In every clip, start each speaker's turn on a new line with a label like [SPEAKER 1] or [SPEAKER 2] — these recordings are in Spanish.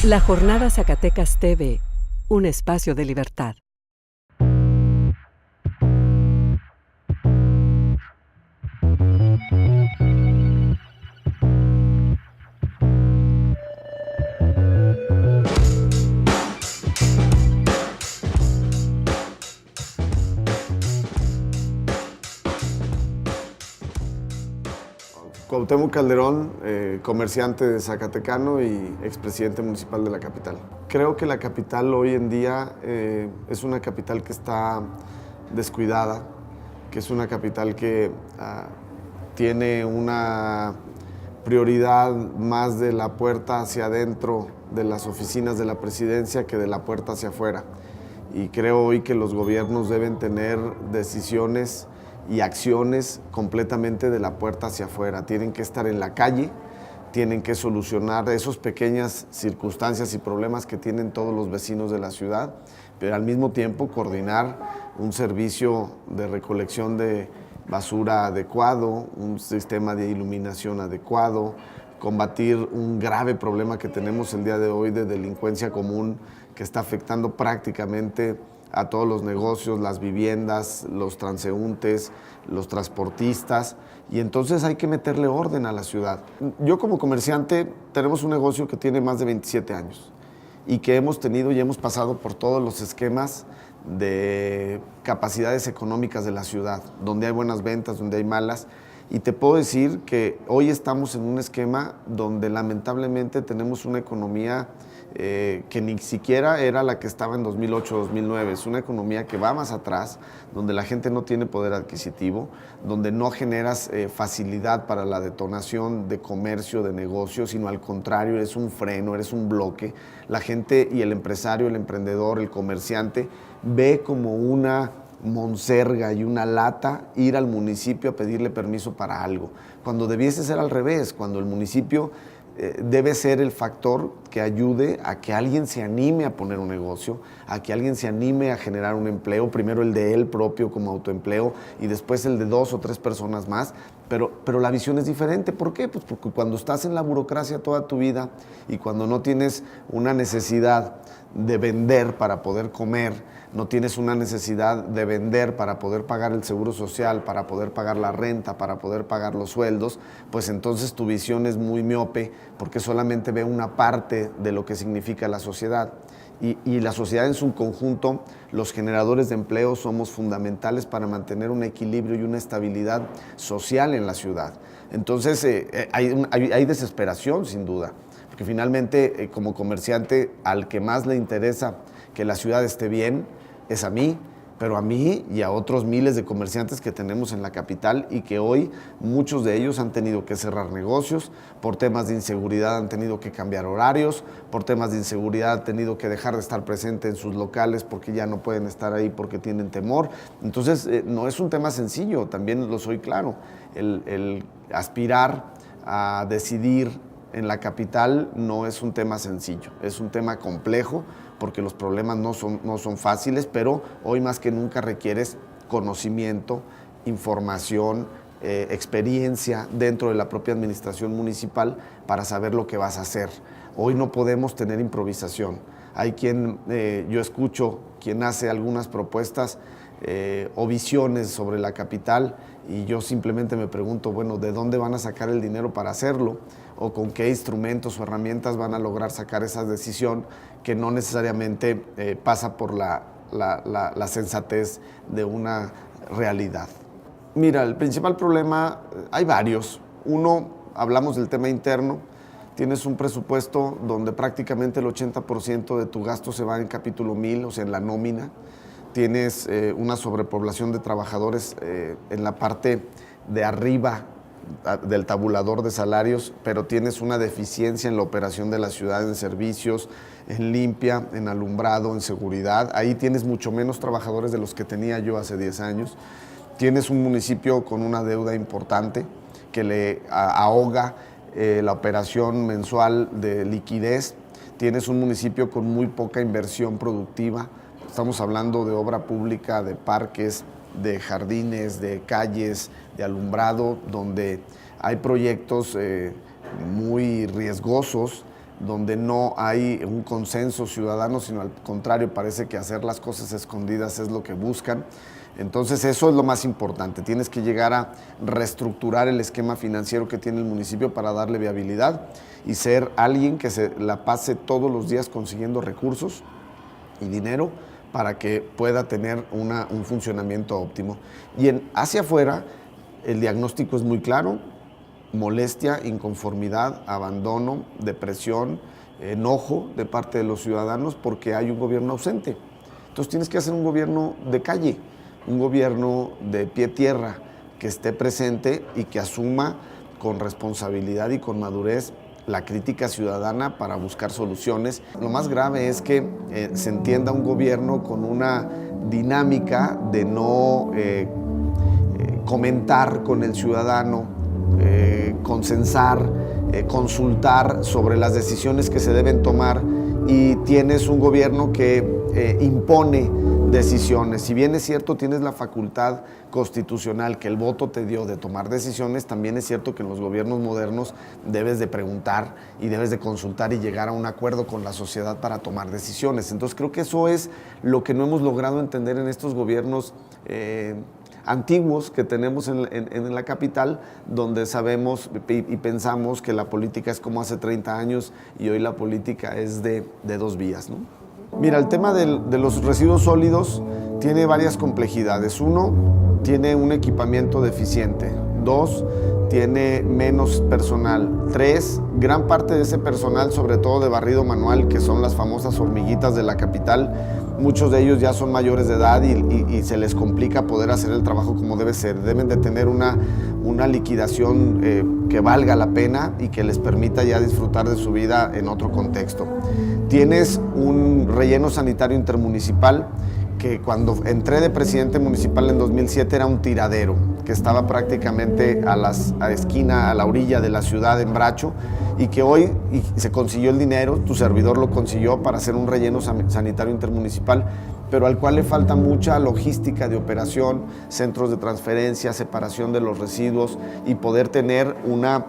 [SPEAKER 1] La Jornada Zacatecas TV, un espacio de libertad.
[SPEAKER 2] Cuauhtémoc Calderón, comerciante de Zacatecano y expresidente municipal de la capital. Creo que la capital hoy en día es una capital que está descuidada, que es una capital que tiene una prioridad más de la puerta hacia adentro de las oficinas de la presidencia que de la puerta hacia afuera. Y creo hoy que los gobiernos deben tener decisiones y acciones completamente de la puerta hacia afuera. Tienen que estar en la calle, tienen que solucionar esas pequeñas circunstancias y problemas que tienen todos los vecinos de la ciudad, pero al mismo tiempo coordinar un servicio de recolección de basura adecuado, un sistema de iluminación adecuado, combatir un grave problema que tenemos el día de hoy de delincuencia común que está afectando prácticamente a todos los negocios, las viviendas, los transeúntes, los transportistas, y entonces hay que meterle orden a la ciudad. Yo como comerciante tenemos un negocio que tiene más de 27 años y que hemos tenido y hemos pasado por todos los esquemas de capacidades económicas de la ciudad, donde hay buenas ventas, donde hay malas, y te puedo decir que hoy estamos en un esquema donde lamentablemente tenemos una economía que ni siquiera era la que estaba en 2008-2009, es una economía que va más atrás, donde la gente no tiene poder adquisitivo, donde no generas facilidad para la detonación de comercio, de negocio, sino al contrario, eres un freno, eres un bloque. La gente y el empresario, el emprendedor, el comerciante, ve como una monserga y una lata ir al municipio a pedirle permiso para algo, cuando debiese ser al revés, cuando el municipio debe ser el factor que ayude a que alguien se anime a poner un negocio, a que alguien se anime a generar un empleo, primero el de él propio como autoempleo y después el de 2 o 3 personas más, pero la visión es diferente. ¿Por qué? Pues porque cuando estás en la burocracia toda tu vida y cuando no tienes una necesidad de vender para poder comer, no tienes una necesidad de vender para poder pagar el seguro social, para poder pagar la renta, para poder pagar los sueldos, pues entonces tu visión es muy miope porque solamente ve una parte de lo que significa la sociedad. Y la sociedad en su conjunto, los generadores de empleo somos fundamentales para mantener un equilibrio y una estabilidad social en la ciudad. Entonces hay desesperación sin duda, porque finalmente como comerciante al que más le interesa que la ciudad esté bien es a mí, pero a mí y a otros miles de comerciantes que tenemos en la capital y que hoy muchos de ellos han tenido que cerrar negocios, por temas de inseguridad han tenido que cambiar horarios, por temas de inseguridad han tenido que dejar de estar presente en sus locales porque ya no pueden estar ahí porque tienen temor. Entonces no es un tema sencillo, también lo soy claro, el aspirar a decidir en la capital no es un tema sencillo, es un tema complejo porque los problemas no son fáciles, pero hoy más que nunca requieres conocimiento, información, experiencia dentro de la propia administración municipal para saber lo que vas a hacer. Hoy no podemos tener improvisación. Hay quien, yo escucho, quien hace algunas propuestas o visiones sobre la capital y yo simplemente me pregunto, bueno, ¿de dónde van a sacar el dinero para hacerlo? ¿O con qué instrumentos o herramientas van a lograr sacar esa decisión que no necesariamente pasa por la sensatez de una realidad? Mira, el principal problema, hay varios. Uno, hablamos del tema interno. Tienes un presupuesto donde prácticamente el 80% de tu gasto se va en capítulo 1000, o sea, en la nómina. Tienes una sobrepoblación de trabajadores en la parte de arriba del tabulador de salarios, pero tienes una deficiencia en la operación de la ciudad, en servicios, en limpia, en alumbrado, en seguridad. Ahí tienes mucho menos trabajadores de los que tenía yo hace 10 años. Tienes un municipio con una deuda importante que le ahoga la operación mensual de liquidez. Tienes un municipio con muy poca inversión productiva. Estamos hablando de obra pública, de parques, de jardines, de calles, de alumbrado, donde hay proyectos muy riesgosos donde no hay un consenso ciudadano, sino al contrario, parece que hacer las cosas escondidas es lo que buscan. Entonces eso es lo más importante, tienes que llegar a reestructurar el esquema financiero que tiene el municipio para darle viabilidad y ser alguien que se la pase todos los días consiguiendo recursos y dinero para que pueda tener un funcionamiento óptimo. Y hacia afuera el diagnóstico es muy claro: molestia, inconformidad, abandono, depresión, enojo de parte de los ciudadanos porque hay un gobierno ausente. Entonces tienes que hacer un gobierno de calle, un gobierno de pie tierra, que esté presente y que asuma con responsabilidad y con madurez la crítica ciudadana para buscar soluciones. Lo más grave es que se entienda un gobierno con una dinámica de no comentar con el ciudadano, consensar, consultar sobre las decisiones que se deben tomar, y tienes un gobierno que impone decisiones. Si bien es cierto, tienes la facultad constitucional que el voto te dio de tomar decisiones, también es cierto que en los gobiernos modernos debes de preguntar y debes de consultar y llegar a un acuerdo con la sociedad para tomar decisiones. Entonces creo que eso es lo que no hemos logrado entender en estos gobiernos antiguos que tenemos en la capital, donde sabemos y pensamos que la política es como hace 30 años y hoy la política es de dos vías, ¿no? Mira, el tema de los residuos sólidos tiene varias complejidades. Uno, tiene un equipamiento deficiente. Dos, tiene menos personal. Tres, gran parte de ese personal, sobre todo de barrido manual, que son las famosas hormiguitas de la capital, muchos de ellos ya son mayores de edad y se les complica poder hacer el trabajo como debe ser. Deben de tener una liquidación que valga la pena y que les permita ya disfrutar de su vida en otro contexto. Tienes un relleno sanitario intermunicipal que cuando entré de presidente municipal en 2007 era un tiradero, que estaba prácticamente a la esquina, a la orilla de la ciudad, en Bracho, y que hoy se consiguió el dinero, tu servidor lo consiguió para hacer un relleno sanitario intermunicipal, pero al cual le falta mucha logística de operación, centros de transferencia, separación de los residuos y poder tener una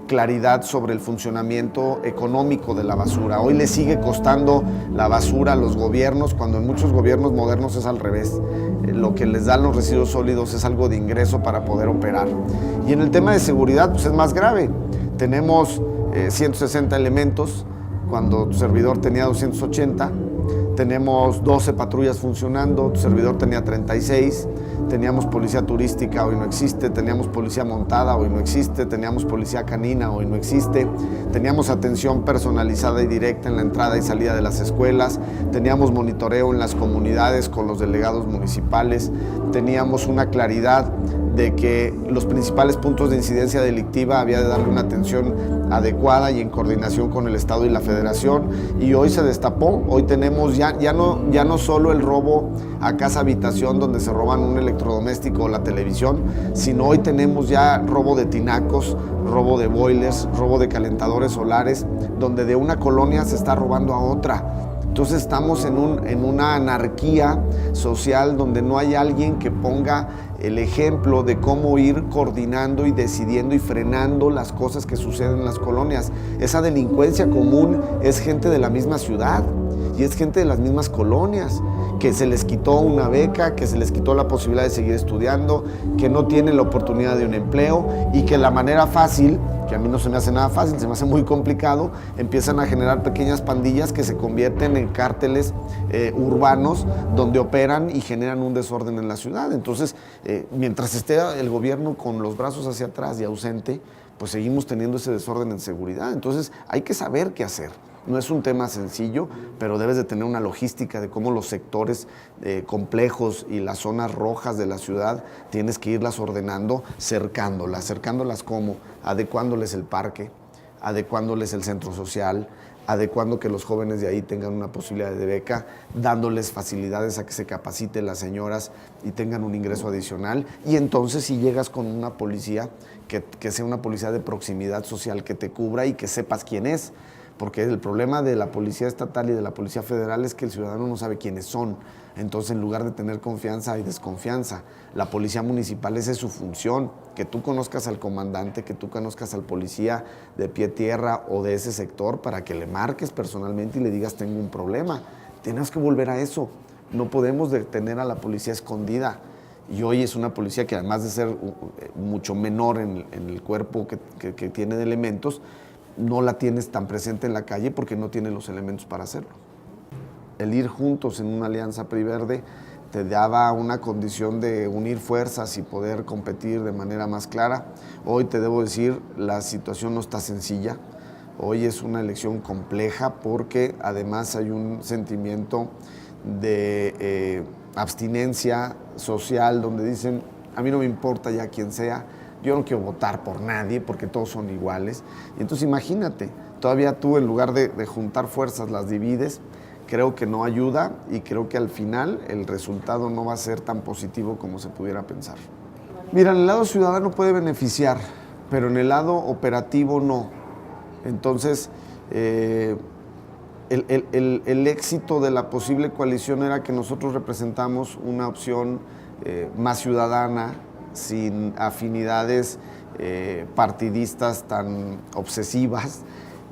[SPEAKER 2] claridad sobre el funcionamiento económico de la basura. Hoy le sigue costando la basura a los gobiernos, cuando en muchos gobiernos modernos es al revés. Lo que les dan los residuos sólidos es algo de ingreso para poder operar. Y en el tema de seguridad, pues es más grave. Tenemos 160 elementos, cuando tu servidor tenía 280. Tenemos 12 patrullas funcionando, tu servidor tenía 36. Teníamos policía turística, hoy no existe. Teníamos policía montada, hoy no existe. Teníamos policía canina, hoy no existe. Teníamos atención personalizada y directa en la entrada y salida de las escuelas. Teníamos monitoreo en las comunidades con los delegados municipales. Teníamos una claridad de que los principales puntos de incidencia delictiva había de darle una atención adecuada y en coordinación con el Estado y la Federación, y hoy se destapó. Hoy tenemos ya no solo el robo a casa habitación donde se roban un electrodoméstico o la televisión, sino hoy tenemos ya robo de tinacos, robo de boilers, robo de calentadores solares, donde de una colonia se está robando a otra. Entonces estamos en una anarquía social donde no hay alguien que ponga el ejemplo de cómo ir coordinando y decidiendo y frenando las cosas que suceden en las colonias. Esa delincuencia común es gente de la misma ciudad y es gente de las mismas colonias, que se les quitó una beca, que se les quitó la posibilidad de seguir estudiando, que no tienen la oportunidad de un empleo y que la manera fácil, que a mí no se me hace nada fácil, se me hace muy complicado, empiezan a generar pequeñas pandillas que se convierten en cárteles urbanos donde operan y generan un desorden en la ciudad. Entonces, mientras esté el gobierno con los brazos hacia atrás y ausente, pues seguimos teniendo ese desorden en seguridad. Entonces, hay que saber qué hacer. No es un tema sencillo, pero debes de tener una logística de cómo los sectores complejos y las zonas rojas de la ciudad tienes que irlas ordenando, cercándolas como adecuándoles el parque, adecuándoles el centro social, adecuando que los jóvenes de ahí tengan una posibilidad de beca, dándoles facilidades a que se capaciten las señoras y tengan un ingreso adicional. Y entonces si llegas con una policía, que sea una policía de proximidad social, que te cubra y que sepas quién es. porque el problema de la policía estatal y de la policía federal es que el ciudadano no sabe quiénes son. Entonces, en lugar de tener confianza, hay desconfianza. La policía municipal, esa es su función, que tú conozcas al comandante, que tú conozcas al policía de pie tierra o de ese sector para que le marques personalmente y le digas tengo un problema. Tenemos que volver a eso. No podemos detener a la policía escondida. Y hoy es una policía que, además de ser mucho menor en el cuerpo que tiene de elementos, no la tienes tan presente en la calle porque no tiene los elementos para hacerlo. El ir juntos en una alianza PRI-Verde te daba una condición de unir fuerzas y poder competir de manera más clara. Hoy te debo decir, la situación no está sencilla. Hoy es una elección compleja porque además hay un sentimiento de abstinencia social donde dicen, a mí no me importa ya quién sea, yo no quiero votar por nadie porque todos son iguales. Y entonces imagínate, todavía tú en lugar de juntar fuerzas las divides. Creo que no ayuda y creo que al final el resultado no va a ser tan positivo como se pudiera pensar. Mira, en el lado ciudadano puede beneficiar, pero en el lado operativo no. Entonces, el éxito de la posible coalición era que nosotros representamos una opción más ciudadana, sin afinidades partidistas tan obsesivas,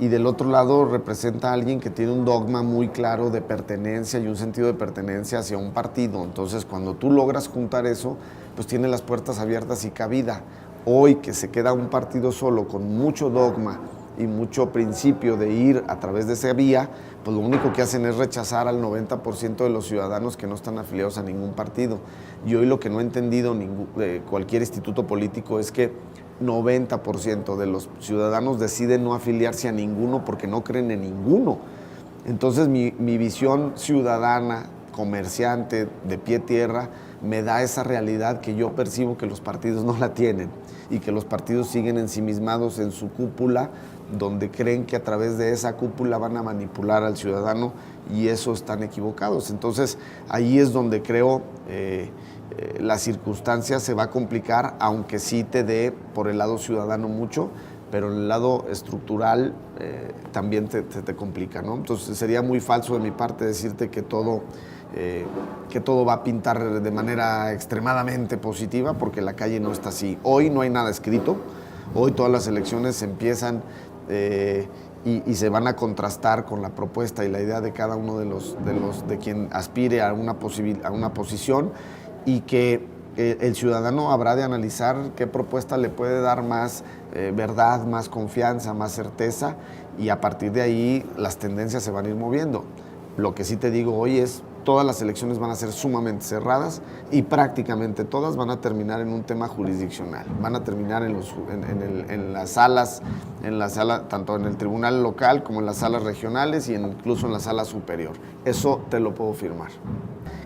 [SPEAKER 2] y del otro lado representa a alguien que tiene un dogma muy claro de pertenencia y un sentido de pertenencia hacia un partido. Entonces, cuando tú logras juntar eso, pues tiene las puertas abiertas y cabida. Hoy que se queda un partido solo con mucho dogma y mucho principio de ir a través de esa vía, pues lo único que hacen es rechazar al 90% de los ciudadanos que no están afiliados a ningún partido. Y hoy lo que no ha entendido cualquier instituto político es que 90% de los ciudadanos deciden no afiliarse a ninguno porque no creen en ninguno. Entonces mi visión ciudadana, comerciante, de pie tierra, me da esa realidad que yo percibo que los partidos no la tienen y que los partidos siguen ensimismados en su cúpula, donde creen que a través de esa cúpula van a manipular al ciudadano y eso están equivocados. Entonces ahí es donde creo la circunstancia se va a complicar, aunque sí te dé por el lado ciudadano mucho, pero en el lado estructural también te complica, ¿no? Entonces sería muy falso de mi parte decirte que todo va a pintar de manera extremadamente positiva, porque la calle no está así. Hoy no hay nada escrito, hoy todas las elecciones empiezan y se van a contrastar con la propuesta y la idea de cada uno de quien aspire a una posición, y que el ciudadano habrá de analizar qué propuesta le puede dar más verdad, más confianza, más certeza, y a partir de ahí las tendencias se van a ir moviendo. Lo que sí te digo hoy es, todas las elecciones van a ser sumamente cerradas y prácticamente todas van a terminar en un tema jurisdiccional. Van a terminar en las salas, tanto en el tribunal local como en las salas regionales y incluso en la sala superior. Eso te lo puedo firmar.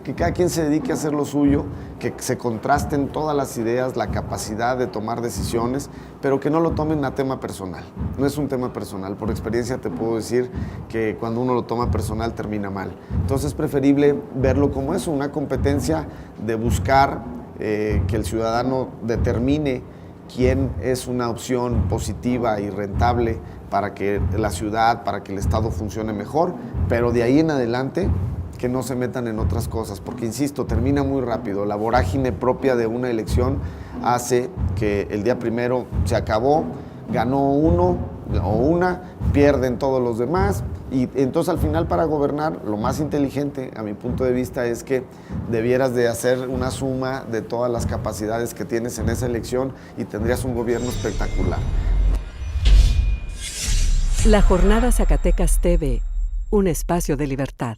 [SPEAKER 2] Que cada quien se dedique a hacer lo suyo, que se contrasten todas las ideas, la capacidad de tomar decisiones, pero que no lo tomen a tema personal. No es un tema personal. Por experiencia te puedo decir que cuando uno lo toma personal termina mal. Entonces es preferible verlo como eso, una competencia de buscar que el ciudadano determine quién es una opción positiva y rentable para que la ciudad, para que el Estado funcione mejor, pero de ahí en adelante que no se metan en otras cosas, porque insisto, termina muy rápido. La vorágine propia de una elección hace que el día primero se acabó, ganó uno o una, pierden todos los demás, y entonces al final, para gobernar, lo más inteligente a mi punto de vista es que debieras de hacer una suma de todas las capacidades que tienes en esa elección y tendrías un gobierno espectacular.
[SPEAKER 1] La Jornada Zacatecas TV, un espacio de libertad.